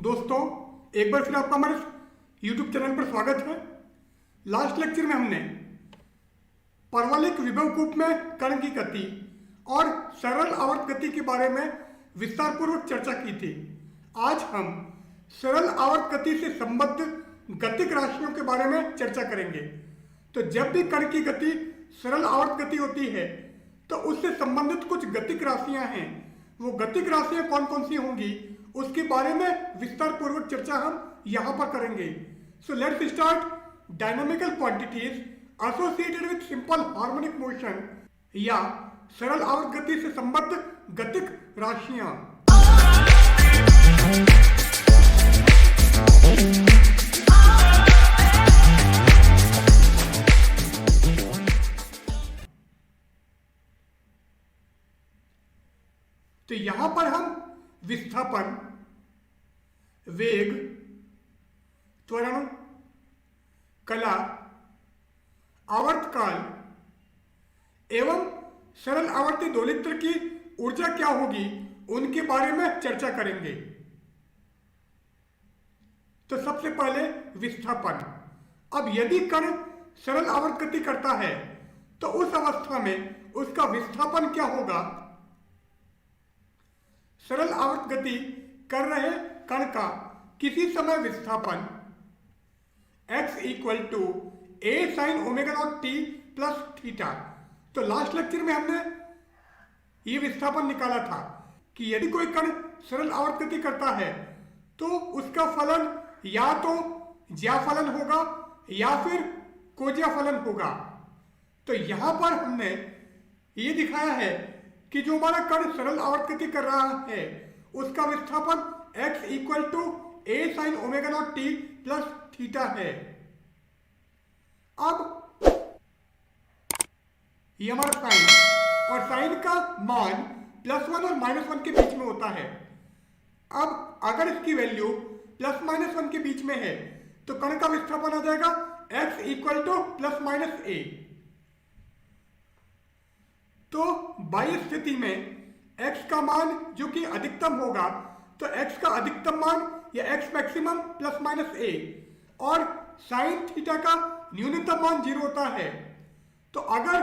दोस्तों, एक बार फिर आपका हमारे YouTube चैनल पर स्वागत है। लास्ट लेक्चर में हमने परवलयिक विभव में कण की गति और सरल आवर्त गति के बारे में विस्तार पूर्वक चर्चा की थी। आज हम सरल आवर्त गति से संबद्ध गतिक राशियों के बारे में चर्चा करेंगे। तो जब भी कण की गति सरल आवर्त गति होती है तो उससे संबंधित कुछ गतिक राशियां हैं। वो गतिक राशियां कौन कौन सी होंगी उसके बारे में विस्तार पूर्वक चर्चा हम यहां पर करेंगे। So let's start. Dynamical quantities associated with simple harmonic motion या सरल आवर्त गति से संबद्ध गतिक राशियां। तो यहां पर हम विस्थापन, वेग, त्वरण, कला, आवर्तकाल एवं सरल आवर्ती दोलित्र की ऊर्जा क्या होगी उनके बारे में चर्चा करेंगे। तो सबसे पहले विस्थापन। अब यदि कण सरल आवर्त गति करता है तो उस अवस्था में उसका विस्थापन क्या होगा। सरल आवर्त गति कर रहे कण का किसी समय विस्थापन x equal to a sin omega not t plus theta. तो लास्ट लेक्चर में हमने ये विस्थापन निकाला था कि यदि कोई कण सरल आवर्त गति करता है तो उसका फलन या तो ज्या फलन होगा या फिर कोज्या फलन होगा। तो यहां पर हमने ये दिखाया है कि जो हमारा कण सरल आवर्त गति कर रहा है उसका विस्थापन x equal to a sin omega not t plus theta है। अब ये हमारा साइन और साइन का मान +1 और -1 के बीच में होता है। अब अगर इसकी वैल्यू +-1 के बीच में है तो कण का विस्थापन आ जाएगा x इक्वल टू +-a। तो बाह्य स्थिति में x का मान जो कि अधिकतम होगा तो x का अधिकतम मान या x मैक्सिमम +-a और साइन थीटा का न्यूनतम मान 0 होता है। तो अगर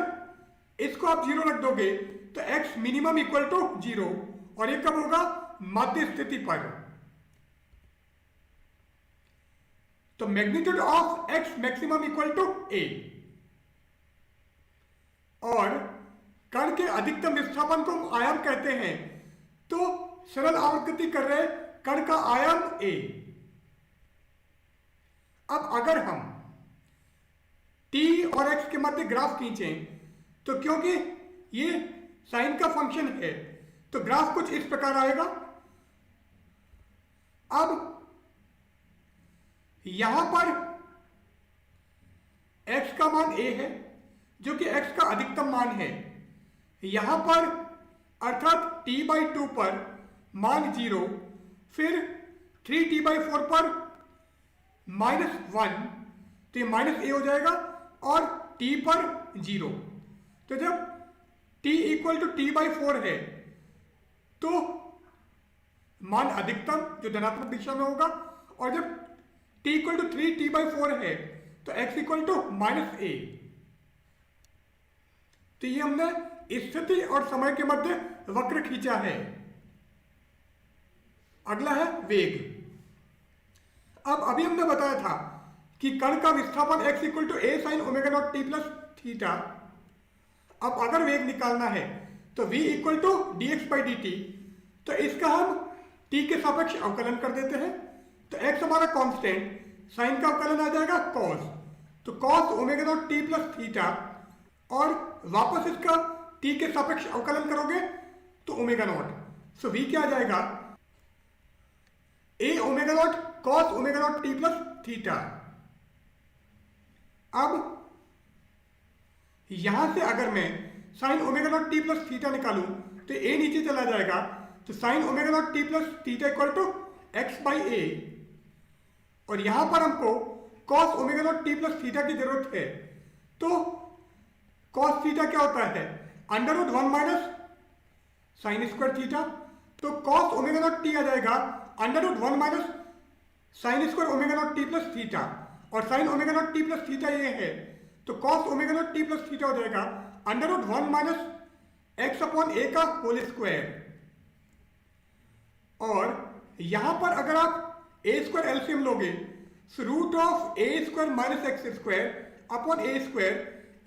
इसको आप 0 रख दोगे तो x मिनिमम इक्वल टू 0 और ये कब होगा, मध्य स्थिति पर। तो magnitude of x maximum equal to a और कण के अधिकतम विस्थापन को हम आयाम कहते हैं। तो सरल आवर्त गति कर रहे कण का आयाम a। अब अगर हम t और x के मध्य ग्राफ खींचें तो क्योंकि ये साइन का फंक्शन है तो ग्राफ कुछ इस प्रकार आएगा। अब यहां पर x का मान a है जो कि x का अधिकतम मान है। यहां पर अर्थात t/2 पर मान 0, फिर 3t/4 पर -1 तो ये -a हो जाएगा और t पर 0। तो जब t इक्वल टू t/4 है तो मान अधिकतम जो धनात्मक दिशा में होगा और जब t इक्वल टू 3t/4 है तो x इक्वल टू -a। तो ये हमने स्थिति और समय के मध्य वक्र खींचा है। अगला है वेग। अब अभी हमने बताया था कि कण का विस्थापन x equal to a sin omega not t plus theta. अब अगर वेग निकालना है तो v इक्वल टू dx/dt। तो इसका हम t के सापेक्ष अवकलन कर देते हैं। तो x हमारा कांस्टेंट, साइन का अवकलन आ जाएगा cos। तो cos omega not t plus theta और वापस इसका t के सापेक्ष अवकलन करोगे तो ओमेगा नॉट। सो v क्या आ जाएगा, a omega naught cos omega not t plus theta. अब यहां से अगर मैं sine omega not t plus theta निकालूं तो a नीचे चला जाएगा। तो sine omega not t plus theta equal to x/a और यहां पर हमको cos omega not t plus theta की जरूरत है। तो cos थीटा क्या होता है, √1 माइनस साइन स्क्वायर थीटा। तो cos ओमेगा नॉट t आ जाएगा √1 minus sine square omega not T plus theta, और sine omega not T plus theta ये है, तो cos omega not T plus theta हो जाएगा under root 1 minus X upon A का होल स्क्वायर। और यहां पर अगर आप ए स्क्वायर एलसीएम लोगे, root of A square minus X square upon A square,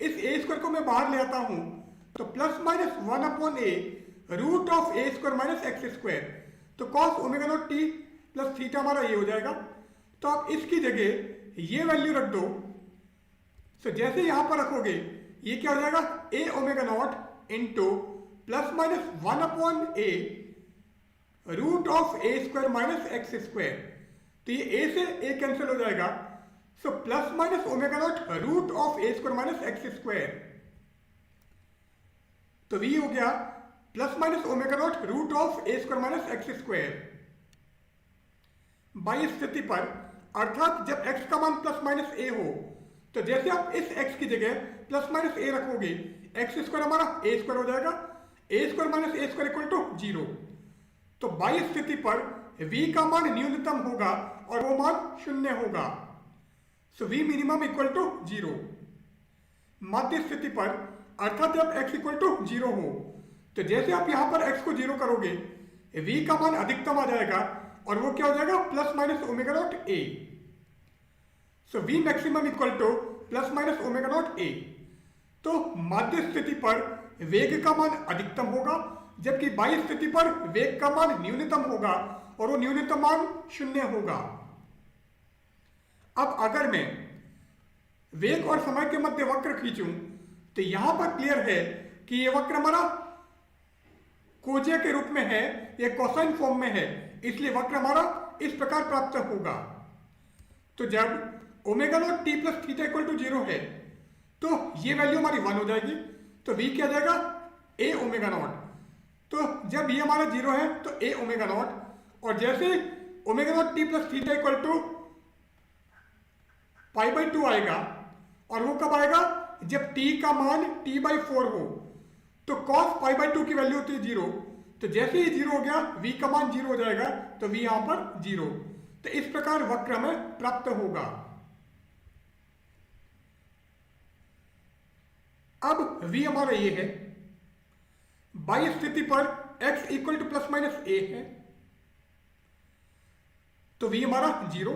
इस ए स्क्वायर को मैं बाहर ले आता हूं, तो plus minus 1 upon A root of A square minus X square, तो cos omega not T plus theta हमारा ये हो जाएगा। तो आप इसकी जगह ये वैल्यू रख दो, तो जैसे यहां पर रखोगे ये क्या हो जाएगा, A omega nought into plus minus 1 upon A root of A square minus X square, तो ये ए से ए कैंसिल हो जाएगा, so plus minus omega nought root of A square minus X square, तो वी हो गया plus minus omega nought root of A square minus X square. बाई स्थिति पर अर्थात जब x का मान प्लस माइनस ए हो, तो जैसे आप इस x की जगह प्लस माइनस ए रखोगे, एक्स स्क्वायर हमारा ए स्क्वायर हो जाएगा, A square minus A square equal to 0। तो बाई स्थिति पर v का मान न्यूनतम होगा और वो मान 0 होगा, सो v मिनिमम इक्वल टू 0। मध्य स्थिति पर अर्थात जब x इक्वल टू 0 हो, तो जैसे आप यहां पर x को 0 करोगे, v का मान अधिकतम आ जाएगा और वो क्या हो जाएगा, plus minus omega not a, so v maximum equal to plus minus omega not a. तो मध्य स्थिति पर वेग का मान अधिकतम होगा, जबकि बाई स्थिति पर वेग का मान न्यूनतम होगा और वो न्यूनतम मान 0 होगा। अब अगर मैं वेग और समय के मध्य वक्र खींचूं, तो यहां पर क्लियर है कि ये वक्र हमारा कोजे के रूप में है, ये कोसाइन फॉर्म में है, इसलिए वक्र हमारा इस प्रकार प्राप्त होगा। तो जब omega not T plus theta equal to 0 है, तो ये वैल्यू हमारी 1 हो जाएगी, तो v क्या जाएगा, ए ओमेगा नॉट। तो जब ये हमारा 0 है तो ए ओमेगा नॉट, और जैसे omega not T plus theta equal to pi by 2 आएगा, और वो कब आएगा, जब t का मान t बाई 4 हो, तो cos पाई बाई 2 की वैल्यू होती है 0, तो जैसे ही 0 हो गया v का मान 0 हो जाएगा, तो v यहां पर 0। तो इस प्रकार वक्र हमें प्राप्त होगा। अब v हमारा ये है, बाई स्थिति पर x equal to plus minus A है, तो v हमारा 0,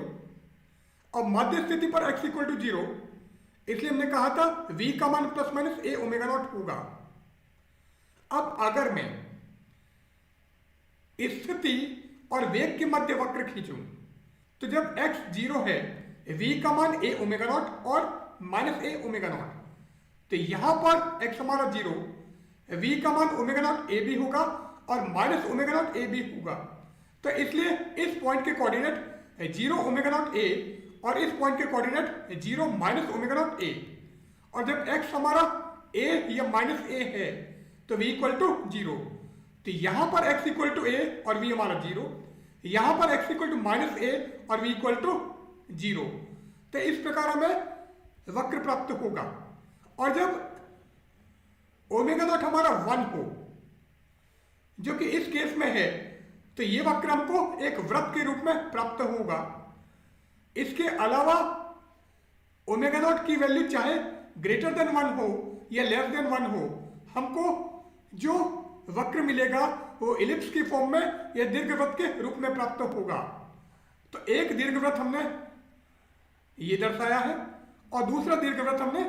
और मध्य स्थिति पर x इक्वल टू 0, इसलिए हमने कहा था v का मान plus minus A omega not होगा। अब अगर मैं स्थिति और वेग के मध्य वक्र खींचूं, तो जब x 0 है, v का मान ए ओमेगा नॉट और माइनस ए ओमेगा नॉट, तो यहां पर x हमारा 0, v का मान ओमेगा नॉट ए भी होगा और माइनस ओमेगा नॉट ए भी होगा। तो इसलिए इस पॉइंट के कोऑर्डिनेट 0 ओमेगा नॉट ए और इस पॉइंट के coordinate 0 minus omega not a, और जब x हमारा a या माइनस ए है, तो v इक्वल टू 0। तो यहां पर x इक्वल टू ए और v हमारा 0, यहां पर x इक्वल टू माइनस ए और v इक्वल टू 0। तो इस प्रकार हमें वक्र प्राप्त होगा। और जब ओमेगा नॉट हमारा 1 हो, जो कि इस केस में है, तो ये वक्र हमको एक वृत्त के रूप में प्राप्त होगा। इसके अलावा ओमेगा नॉट की वैल्यू चाहे ग्रेटर देन 1 हो या लेस देन 1 हो, हमको जो वक्र मिलेगा वो इलिप्स की फॉर्म में या दीर्घवृत्त के रूप में प्राप्त होगा। तो एक दीर्घवृत्त हमने ये दर्शाया है और दूसरा दीर्घवृत्त हमने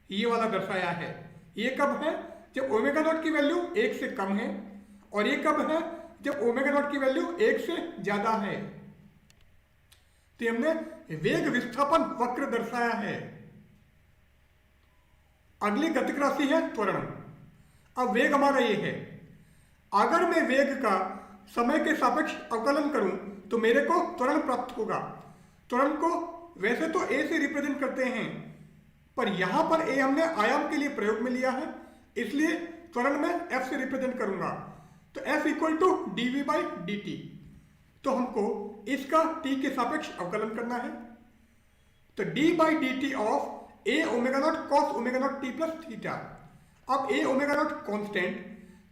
ये वाला दर्शाया है। ये कब है, जब ओमेगा नॉट की वैल्यू 1 से कम है, और ये कब है, जब ओमेगा नॉट की वैल्यू 1 से ज्यादा है। तो हमने वेग विस्थापन वक्र दर्शाया है। अगली गतिक राशि है त्वरण। अब वेग हमारा ये है, अगर मैं वेग का समय के सापेक्ष अवकलन करूं तो मेरे को त्वरण प्राप्त होगा। त्वरण को वैसे तो a से रिप्रेजेंट करते हैं, पर यहां पर a हमने आयाम के लिए प्रयोग में लिया है, इसलिए त्वरण में f से रिप्रेजेंट करूंगा। तो f equal to d by d t. तो हमको इसका t के सापेक्ष अवकलन करना है। तो d by d T of a omega not cos omega not t plus theta. अब a omega not constant,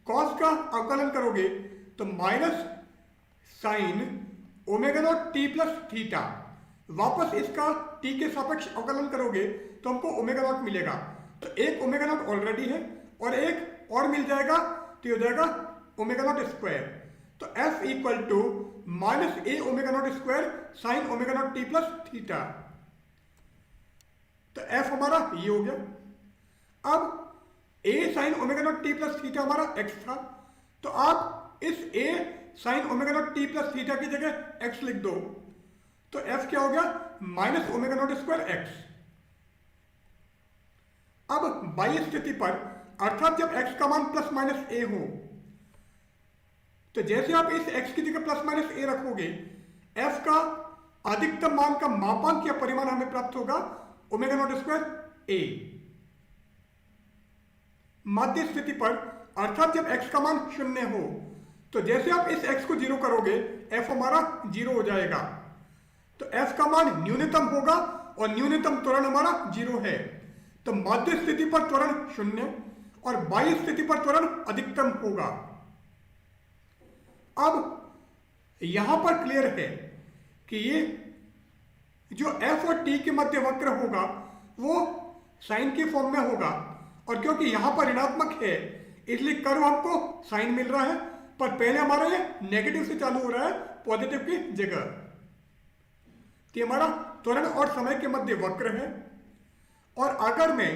cos का अवकलन करोगे तो minus sign omega not T plus theta, वापस इसका टी के सापेक्ष अवकलन करोगे तो हमको ओमेगा नॉट मिलेगा। तो एक ओमेगा नॉट ऑलरेडी है और एक और मिल जाएगा, तो हो जाएगा ओमेगा नॉट स्क्वायर। तो F equal to minus A omega not square sine omega not T plus theta. तो F हमारा ये हो गया। अब A sine omega not T plus theta हमारा x था, तो आप इस A sine omega not T plus theta की जगह x लिख दो, तो F क्या हो गया minus omega not square x। अब बाई स्थिति पर, अर्थात जब x का मान प्लस माइनस ए हो, तो जैसे आप इस x की जगह प्लस माइनस ए रखोगे, f का अधिकतम मान का मापांक या परिमाण हमें प्राप्त होगा ओमेगा नॉट स्क्वायर ए। मध्य स्थिति पर, अर्थात जब x का मान शून्य हो, तो जैसे आप इस x को जीरो करोगे f हमारा जीरो हो जाएगा। तो f का मान न्यूनतम होगा और न्यूनतम त्वरण हमारा जीरो है। तो मध्य स्थिति पर त्वरण शून्य और बाह्य स्थिति पर त्वरण अधिकतम होगा। अब यहां पर क्लियर है कि ये जो f और t के मध्य वक्र होगा वो साइन के फॉर्म में होगा, और क्योंकि यहां पर ऋणात्मक है इसलिए कर्व हमको साइन मिल रहा है, पर पहले हमारा ये नेगेटिव से चालू हो रहा है पॉजिटिव की जगह। तो हमारा त्वरण और समय के मध्य वक्र है, और अगर मैं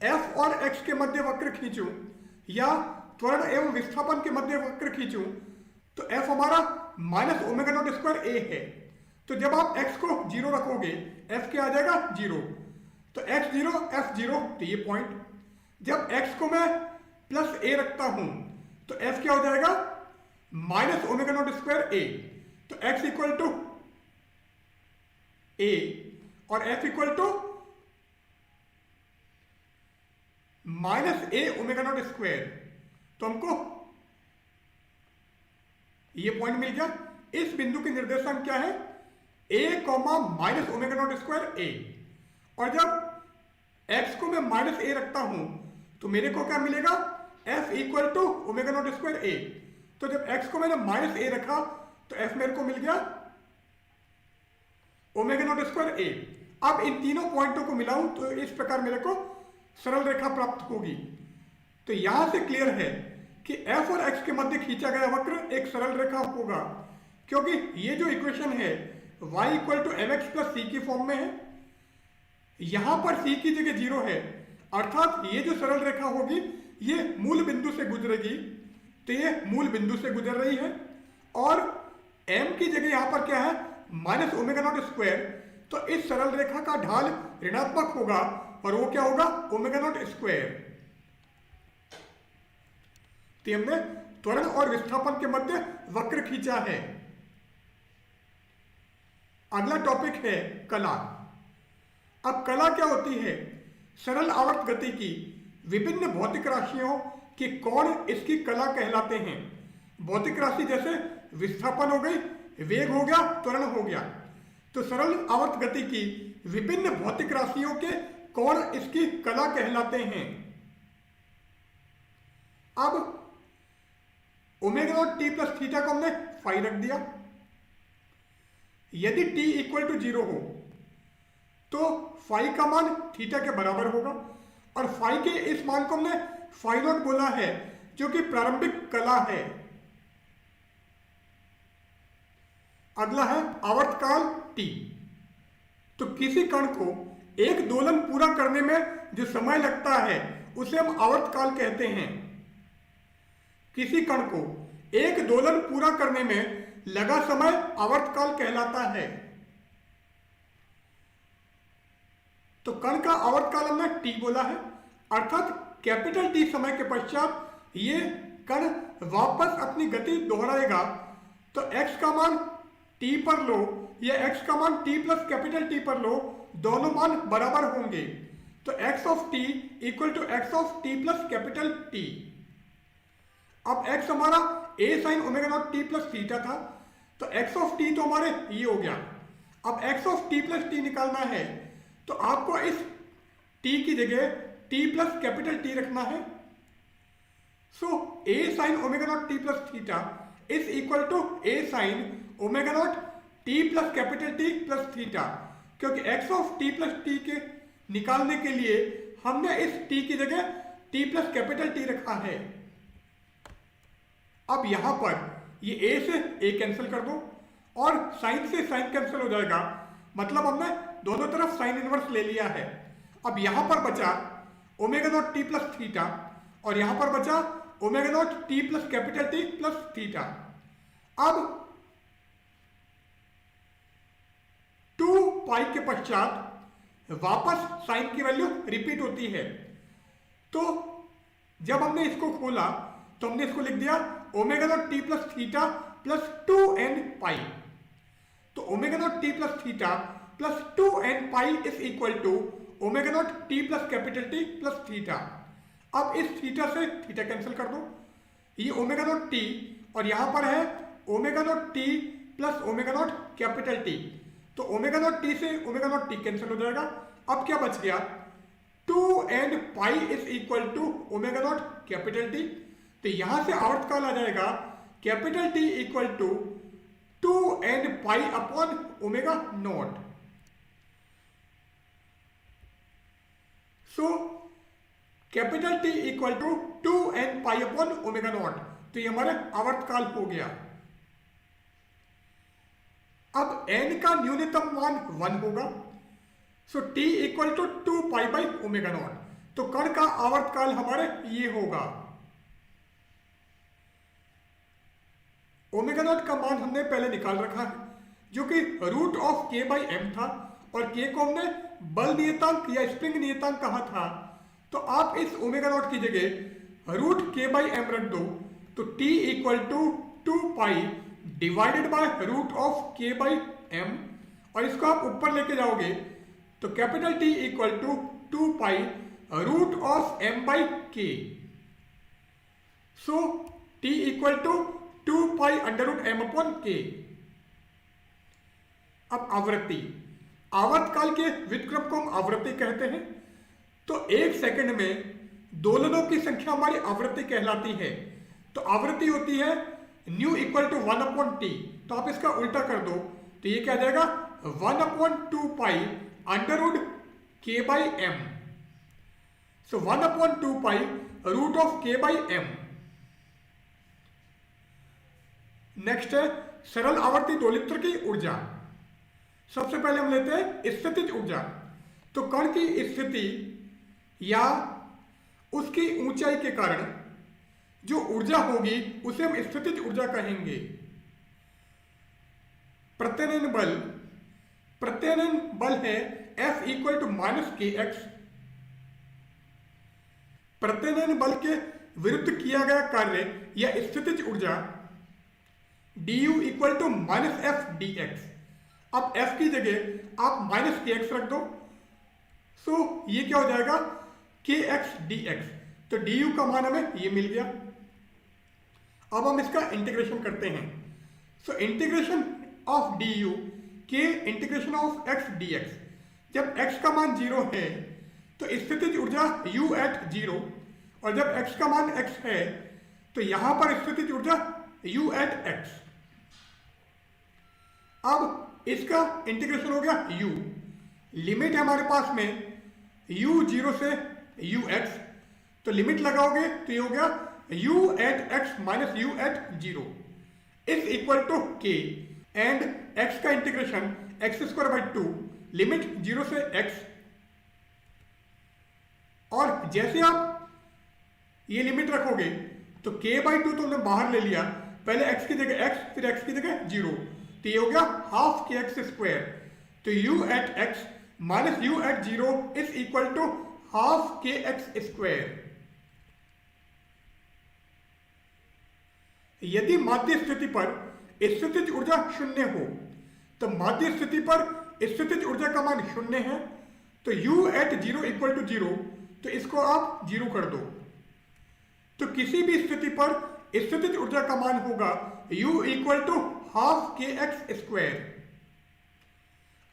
f और x के मध्य वक्र खींचूं या त्वरण एवं विस्थापन के मध्य वक्र खींचूं, तो f हमारा माइनस ओमेगा नॉट स्क्वायर ए है। तो जब आप x को जीरो रखोगे f क्या आ जाएगा जीरो, तो x जीरो f जीरो, तो ये पॉइंट। जब x को मैं प्लस ए रखता हूं तो f क्या हो जाएगा माइनस ओमेगा नॉट स्क्वायर ए। तो x इक्वल टू ए और f equal to minus A omega not square. तो हमको ये पॉइंट मिल गया। इस बिंदु के निर्देशांक क्या है a comma minus omega not square A, और जब x को मैं माइनस ए रखता हूं तो मेरे को क्या मिलेगा f equal to omega not square ए। तो जब x को मैंने माइनस ए रखा तो f मेरे को मिल गया ओमेगा नॉट स्क्वायर ए। अब इन तीनों पॉइंटों को मिलाऊं तो इस प्रकार मेरे को सरल रेखा प्राप्त होगी। तो यहां से क्लियर है कि f और x के मध्य खींचा गया वक्र एक सरल रेखा होगा, क्योंकि ये जो इक्वेशन है y equal to M X plus C की फॉर्म में है। यहां पर c की जगह जीरो है, अर्थात ये जो सरल रेखा होगी ये मूल बिंदु से गुजरेगी। तो ये मूल बिंदु से गुजर रही है, और m की जगह यहां पर क्या है माइनस ओमेगा नॉट स्क्वायर। तो इस सरल रेखा का ढाल ऋणात्मक होगा और वो क्या होगा ओमेगा नॉट स्क्वायर। तो हमने त्वरण और विस्थापन के मध्य वक्र खींचा है। अगला टॉपिक है कला। अब कला क्या होती है? सरल आवर्त गति की विभिन्न भौतिक राशियों के कोण इसकी कला कहलाते हैं। भौतिक राशि जैसे विस्थापन हो गई, वेग हो गया, त्वरण हो गया। तो सरल आवर्त गति की विभिन्न भौतिक राशियों के कोण इसकी कला कहलाते हैं। अब omega not T plus theta को हमने फाई रख दिया। यदि t इक्वल टू जीरो हो तो फाई का मान थीटा के बराबर होगा, और फाई के इस मान को हमने फाई नॉट बोला है, जो कि प्रारंभिक कला है। अगला है आवर्तकाल t। तो किसी कण को एक दोलन पूरा करने में जो समय लगता है उसे हम आवर्तकाल कहते हैं। किसी कण को एक दोलन पूरा करने में लगा समय आवर्तकाल कहलाता है। तो कण का आवर्तकाल हमने t बोला है, अर्थात कैपिटल T समय के पश्चात ये कण वापस अपनी गति दोहराएगा। तो x का मान t पर लो या x का मान t प्लस कैपिटल T पर लो, दोनों मान बराबर होंगे। तो x of t equal to x of t plus capital T। अब x हमारा a sine omega not t plus theta था, तो x ऑफ t तो हमारे ये हो गया। अब x of t plus t निकालना है, तो आपको इस t की जगह t प्लस कैपिटल T रखना है। So a sine omega not t plus theta is equal to a sine omega not T plus capital T plus theta, क्योंकि X of T plus T के निकालने के लिए हमने इस टी की जगह टी प्लस कैपिटल टी रखा है। अब यहां पर ये ए से ए कैंसिल कर दो और साइन से साइन कैंसिल हो जाएगा, मतलब हमने दोनों तरफ साइन इनवर्स ले लिया है। अब यहां पर बचा omega naught T plus theta और यहां पर बचा omega naught T plus capital T plus theta. अब 2 पाई के पश्चात वापस साइन की वैल्यू रिपीट होती है। तो जब हमने इसको खोला तो हमने इसको लिख दिया omega not T plus theta plus 2n pi. तो omega not T plus theta plus 2n pi is equal to omega not T plus capital T plus theta. अब इस थीटा से थीटा कैंसिल कर दो, ये ओमेगा नॉट टी और यहां पर है omega not T plus omega naught capital T. तो ओमेगा नॉट टी से ओमेगा नॉट टी कैंसिल हो जाएगा। अब क्या बच गया, 2n pi is equal to omega naught capital T. तो यहां से आवर्तकाल आ जाएगा capital T equal to 2n pi upon omega naught. So capital T equal to 2n pi upon omega naught. तो ये हमारा आवर्तकाल हो गया। अब n का न्यूनतम मान 1 होगा, so t equal to 2 pi by omega naught. तो कण का आवर्तकाल हमारे ये होगा। ओमेगा नॉट का मान हमने पहले निकाल रखा है, जो कि root of k by M था, और k को हमने बल नियतांक या स्प्रिंग नियतांक कहा था। तो आप इस ओमेगा नॉट की जगह रूट k बाई एम रख दो, तो t equal to 2 pi divided by root of k by M, और इसको आप ऊपर लेके जाओगे तो capital T equal to 2 pi root of m by k। So t equal to 2 pi under root m upon k। अब आवृत्ति, आवर्तकाल के व्युत्क्रम को हम आवृत्ति कहते हैं। तो 1 सेकंड में दोलनों की संख्या हमारी आवृत्ति कहलाती है। तो आवृत्ति होती है nu equal to 1 upon T. तो आप इसका उल्टा कर दो तो ये क्या जाएगा 1 upon 2 pi under root k by M. So 1 upon 2 pi root of k by M. Next है सरल आवर्ती दोलित्र की ऊर्जा। सबसे पहले हम लेते हैं स्थितिज ऊर्जा। तो कण की स्थिति या उसकी ऊंचाई के कारण जो ऊर्जा होगी उसे हम स्थितिज ऊर्जा कहेंगे। प्रत्यानयन बल है F इक्वल टू माइनस के एक्स। प्रत्यानयन बल के विरुद्ध किया गया कार्य या स्थितिज ऊर्जा du equal to minus F D X. अब F की जगह आप माइनस के एक्स रख दो, सो ये क्या हो जाएगा के एक्स डी एक्स। तो du का मान हमें ये मिल गया। अब हम इसका इंटीग्रेशन करते हैं। सो इंटीग्रेशन ऑफ du के इंटीग्रेशन ऑफ x dx। जब x का मान 0 है तो स्थितिज ऊर्जा u एट 0, और जब x का मान x है तो यहां पर स्थितिज ऊर्जा u एट x। अब इसका इंटीग्रेशन हो गया u। लिमिट है हमारे पास में u 0 से ux, तो लिमिट लगाओगे तो ये हो गया u at x minus u at 0 is equal to k, and x का integration X square by 2 limit 0 से x। और जैसे आप ये लिमिट रखोगे तो k बाई 2 तो हमने बाहर ले लिया, पहले x की जगह x फिर x की जगह 0, तो ये हो गया हाफ के एक्स स्क्वायर। तो u at x minus u at 0 is equal to half के एक्स स्क्वायर। यदि माध्य स्थिति पर स्थितिज ऊर्जा 0 हो तो माध्य स्थिति पर स्थितिज ऊर्जा का मान 0 है, तो u एट 0 इक्वल टू 0, तो इसको आप 0 कर दो। तो किसी भी स्थिति पर स्थितिज ऊर्जा का मान होगा u इक्वल टू हाफ के एक्स स्क्वायर।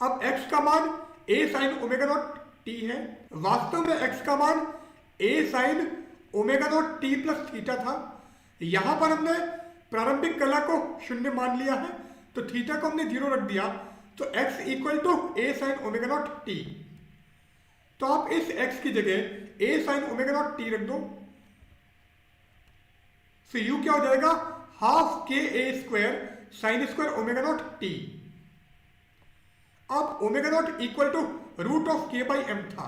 अब x का मान a sine omega not t है। वास्तव में x का मान a sine omega not t plus theta था। यहां पर हमने प्रारंभिक कला को 0 मान लिया है, तो थीटा को हमने 0 रख दिया, तो x equal to a sin omega not t। तो आप इस x की जगह a sin omega not t रख दो, तो u क्या हो जाएगा, हाफ के a square sine square omega not t। अब omega naught equal to root of k by m था।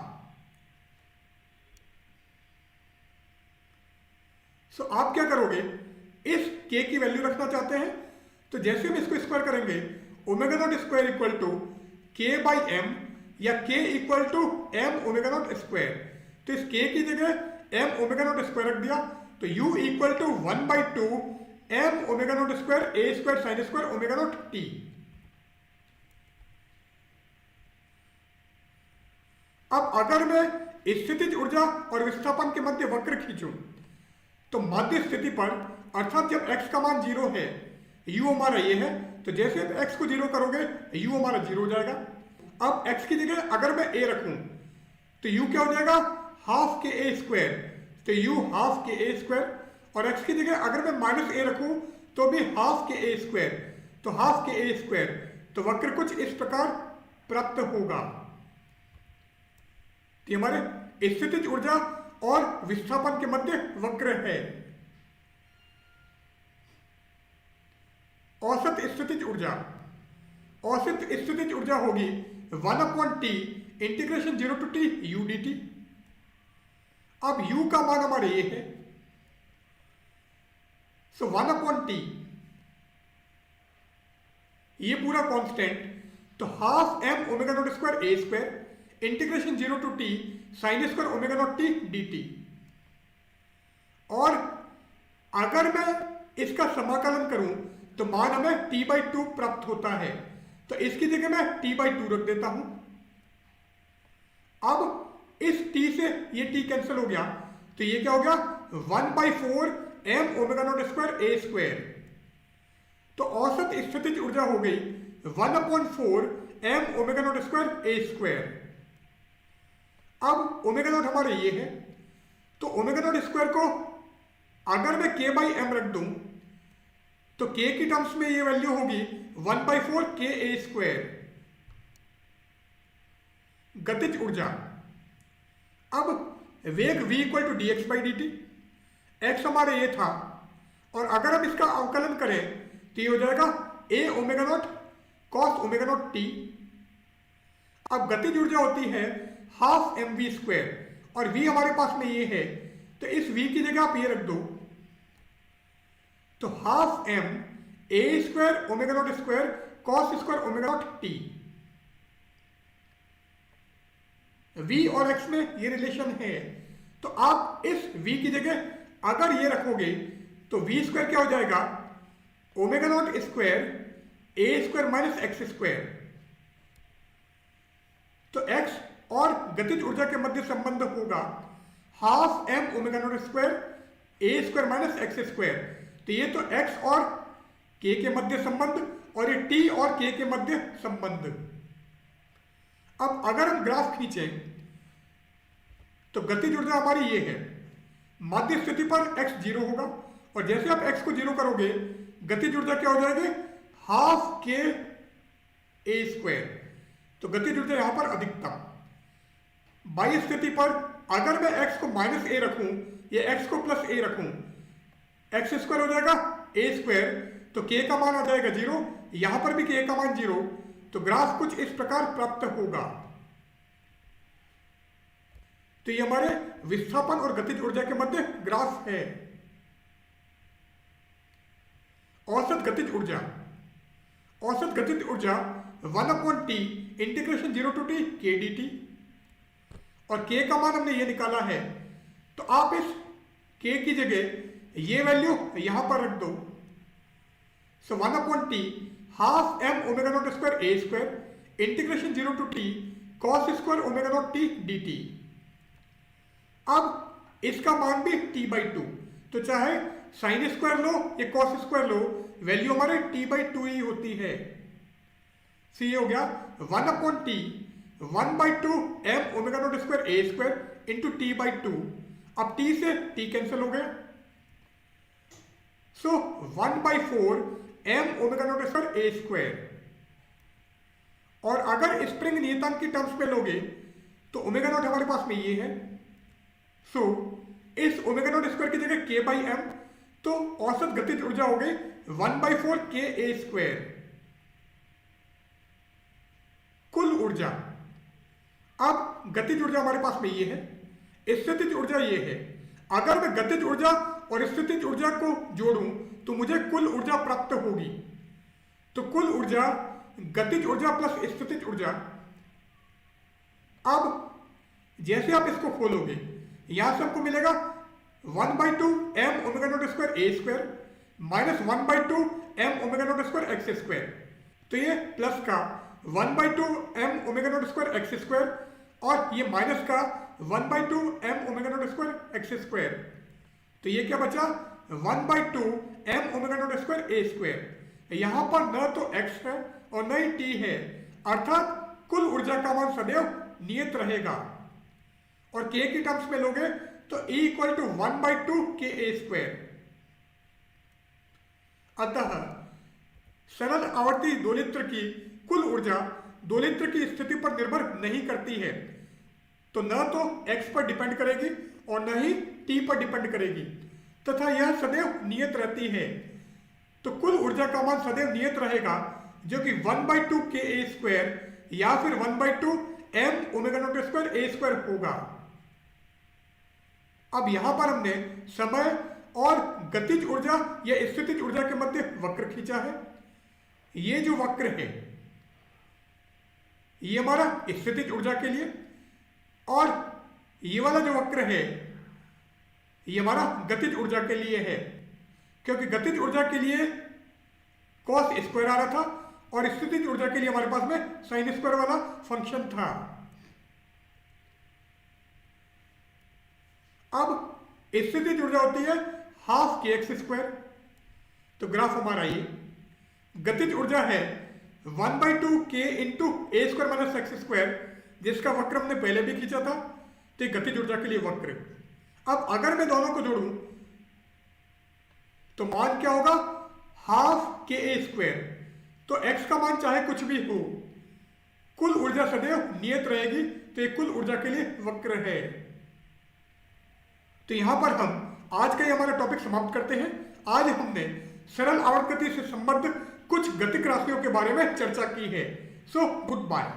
सो आप क्या करोगे, इस k की वैल्यू रखना चाहते हैं, तो जैसे हम इसको स्क्वायर करेंगे, omega not square equal to k by m या k equal to m omega not square. तो इस k की जगह m ओमेगा नॉट स्क्वायर रख दिया, तो u equal to 1/2 m omega not square a square sine square omega not t। अब अगर मैं स्थितिज ऊर्जा और विस्थापन के मध्य वक्र खींचूं, तो मध्य स्थिति पर अर्थात जब x का मान 0 है, u हमारा ये है, तो जैसे आप x को 0 करोगे u हमारा 0 हो जाएगा। अब x की जगह अगर मैं a रखूं, तो u क्या हो जाएगा, हाफ के a स्क्वायर, तो u हाफ के a स्क्वायर। और x की जगह अगर मैं माइनस a रखूं तो भी हाफ के a स्क्वायर, तो हाफ के a स्क्वायर। तो वक्र कुछ इस प्रकार प्राप्त होगा। तो हमारे स्थितिज ऊर्जा और विस्थापन के मध्य वक्र है। औसत स्थितिज ऊर्जा, औसत स्थितिज ऊर्जा होगी 1/t integration 0 to t u dt। अब u का मान हमारे ये है, सो 1/t ये पूरा कांस्टेंट, तो half m omega not square a square integration 0 to t sign square omega not t dt। और अगर मैं इसका समाकलन करूं तो मान हमें t/2 प्राप्त होता है, तो इसकी जगह मैं t/2 रख देता हूं। अब इस t से ये t कैंसिल हो गया, तो ये क्या हो गया, 1/4 m omega not square a square. तो औसत स्थितिज ऊर्जा हो गई 1/4 m omega not square a square. अब ओमेगा नॉट हमारे ये है, तो ओमेगा नॉट स्क्वायर को अगर मैं k बाई m रख दूं, तो k की टर्म्स में ये वैल्यू होगी 1/4 k a स्क्वायर। गतिज ऊर्जा, अब वेग v equal to dx by dt, x हमारे ये था, और अगर हम इसका अवकलन करें तो ये हो जाएगा a omega not cos omega not t। अब गतिज ऊर्जा होती है हाफ mv स्क्वायर, और v हमारे पास में ये है, तो इस v की जगह आप ये रख दो, तो half m a square omega not square cos square omega not t। v और x में ये रिलेशन है, तो आप इस v की जगह अगर ये रखोगे तो v स्क्वायर क्या हो जाएगा, omega not square a square minus X square. तो x और गतिज ऊर्जा के मध्य संबंध होगा half m omega not square a square minus X square. तो ये तो x और k के मध्य संबंध, और ये t और k के मध्य संबंध। अब अगर हम ग्राफ खींचें तो गतिज ऊर्जा हमारी ये है, मध्य स्थिति पर x 0 होगा, और जैसे आप x को 0 करोगे गतिज ऊर्जा क्या हो जाएगी, हाफ के a स्क्वायर। तो गतिज ऊर्जा यहां पर अधिकतम। बाई स्थिति पर अगर मैं x को माइनस a रखूं या x को प्लस a रखूं, एक्स स्क्वायर हो जाएगा a स्क्वायर, तो k का मान आ जाएगा 0, यहां पर भी k का मान 0। तो ग्राफ कुछ इस प्रकार प्राप्त होगा। तो ये हमारे विस्थापन और गतिज ऊर्जा के मध्य ग्राफ है। औसत गतिज ऊर्जा, औसत गतिज ऊर्जा 1/t integration 0 to t k dt, और k का मान हमने ये निकाला है, तो आप इस k की जगह ये वैल्यू यहां पर रख दो, सो 1/t half m omega not square a square integration 0 to t cos square omega not t dt। अब इसका मान भी t/2, तो चाहे साइन स्क्वायर लो या कॉस स्क्वायर लो, वैल्यू हमारे t/2 ही होती है। सी ये हो गया 1/t 1/2 m omega not square a square into t/2। अब t से t कैंसिल हो गया, so 1/4 M omega not square A square. और अगर स्प्रिंग नियतांक की टर्म्स में लोगे तो ओमेगा नॉट हमारे पास में ये है। सो इस ओमेगा नॉट स्क्वायर की जगह के बाई एम, तो औसत गतिज ऊर्जा हो गई 1/4 के ए स्क्वायर। कुल ऊर्जा, अब गतिज ऊर्जा हमारे पास में ये है, स्थितिज ऊर्जा ये है। अगर मैं गतिज ऊर्जा और स्थितिज ऊर्जा को जोड़ूं तो मुझे कुल ऊर्जा प्राप्त होगी। तो कुल ऊर्जा गतिज ऊर्जा प्लस स्थितिज ऊर्जा। अब जैसे आप इसको खोलोगे यहां से आपको मिलेगा 1/2 M omega not square A square minus 1/2 M omega not square X square. तो ये प्लस का 1/2 M omega not square X square और ये माइनस का 1/2 M omega not square X square. तो ये क्या बचा 1/2 M omega not square A square. यहां पर न तो x है और न ही t है, अर्थात कुल ऊर्जा का मान सदैव नियत रहेगा। और k की टर्म्स में लोगे तो E इक्वल टू 1/2 के ए स्क्वायर। अतः सरल आवर्ती दोलित्र की कुल ऊर्जा दोलित्र की स्थिति पर निर्भर नहीं करती है। तो न तो x पर डिपेंड करेगी और न ही t पर डिपेंड करेगी, तथा यह सदैव नियत रहती है। तो कुल ऊर्जा का मान सदैव नियत रहेगा, जो कि 1/2 के ए स्क्वायर या फिर 1/2 M omega not square A square होगा। अब यहां पर हमने समय और गतिज ऊर्जा या स्थितिज ऊर्जा के मध्य वक्र खींचा है। ये जो वक्र है ये हमारा स्थितिज ऊर्जा के लिए, और ये वाला जो वक्र है ये हमारा गतिज ऊर्जा के लिए है, क्योंकि गतिज ऊर्जा के लिए कॉस स्क्वायर आ रहा था और स्थितिज ऊर्जा के लिए हमारे पास में साइन स्क्वायर वाला फंक्शन था। अब स्थितिज ऊर्जा होती है हाफ के एक्स स्क्वायर। तो ग्राफ हमारा ये गतिज ऊर्जा है 1/2 के इंटू ए स्क्वायर माइनस एक्स स्क्वायर, जिसका वक्र हमने पहले भी खींचा था। तो गतिज ऊर्जा के लिए वक्र। अब अगर मैं दोनों को जोड़ूं तो मान क्या होगा हाफ के ए स्क्वायर। तो x का मान चाहे कुछ भी हो, कुल ऊर्जा सदैव नियत रहेगी। तो ये कुल ऊर्जा के लिए वक्र है। तो यहां पर हम आज का ये हमारा टॉपिक समाप्त करते हैं। आज हमने सरल आवर्त गति से संबद्ध कुछ गतिक राशियों के बारे में चर्चा की है। So good bye.